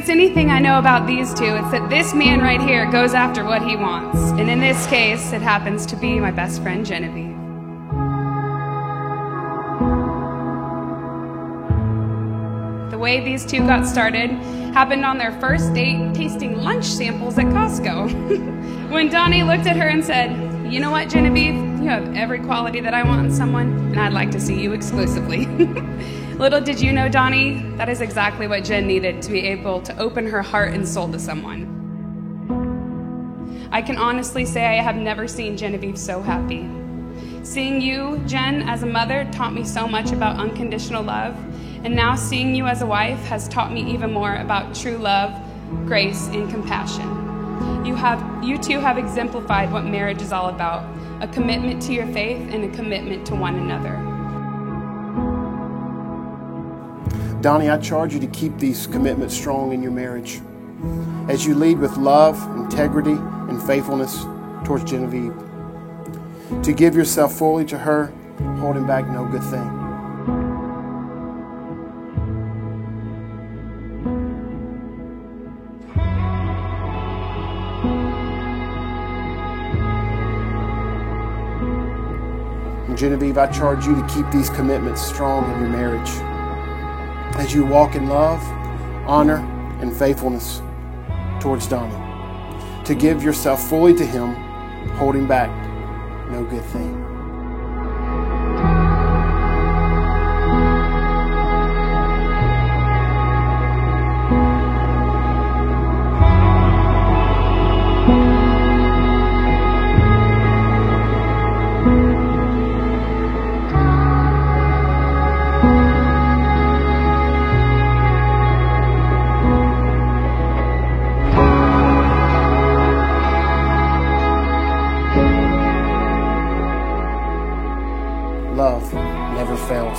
it's anything I know about these two, it's that this man right here goes after what he wants. And in this case, it happens to be my best friend, Genevieve. The way these two got started happened on their first date tasting lunch samples at Costco. When Donnie looked at her and said, "You know what, Genevieve? You have every quality that I want in someone, and I'd like to see you exclusively." Little did you know, Donnie, that is exactly what Jen needed to be able to open her heart and soul to someone. I can honestly say I have never seen Genevieve so happy. Seeing you, Jen, as a mother taught me so much about unconditional love, and now seeing you as a wife has taught me even more about true love, grace, and compassion. You two have exemplified what marriage is all about, a commitment to your faith and a commitment to one another. Donnie, I charge you to keep these commitments strong in your marriage as you lead with love, integrity, and faithfulness towards Genevieve. To give yourself fully to her, holding back no good thing. And Genevieve, I charge you to keep these commitments strong in your marriage as you walk in love, honor, and faithfulness towards Donnie. To give yourself fully to him, holding back no good thing. Love never fails.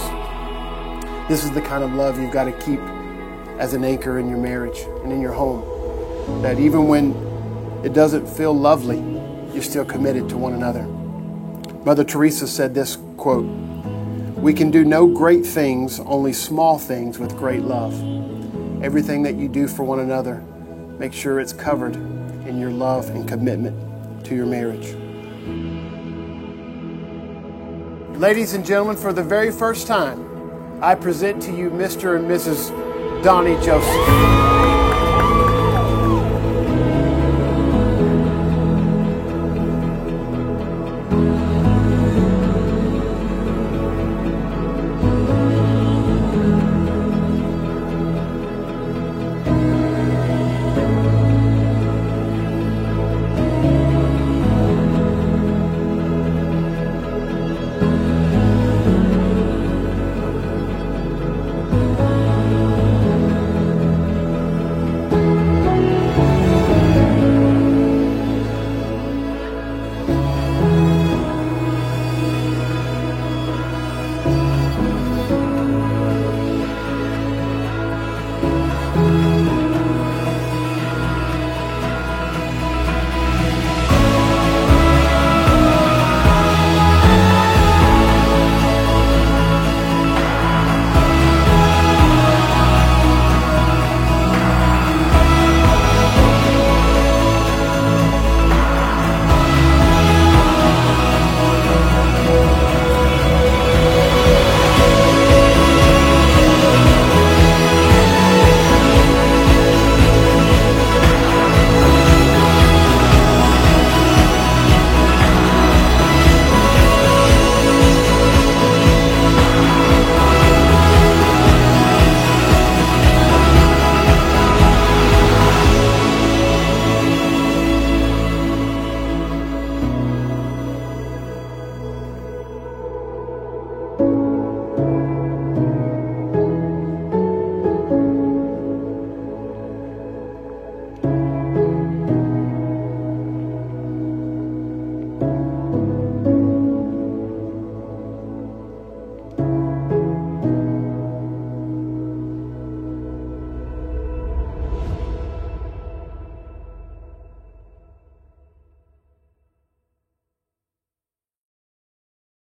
This is the kind of love you've got to keep as an anchor in your marriage and in your home. That even when it doesn't feel lovely, you're still committed to one another. Mother Teresa said this, quote, "We can do no great things, only small things with great love." Everything that you do for one another, make sure it's covered in your love and commitment to your marriage. Ladies and gentlemen, for the very first time, I present to you Mr. and Mrs. Donnie Joseph.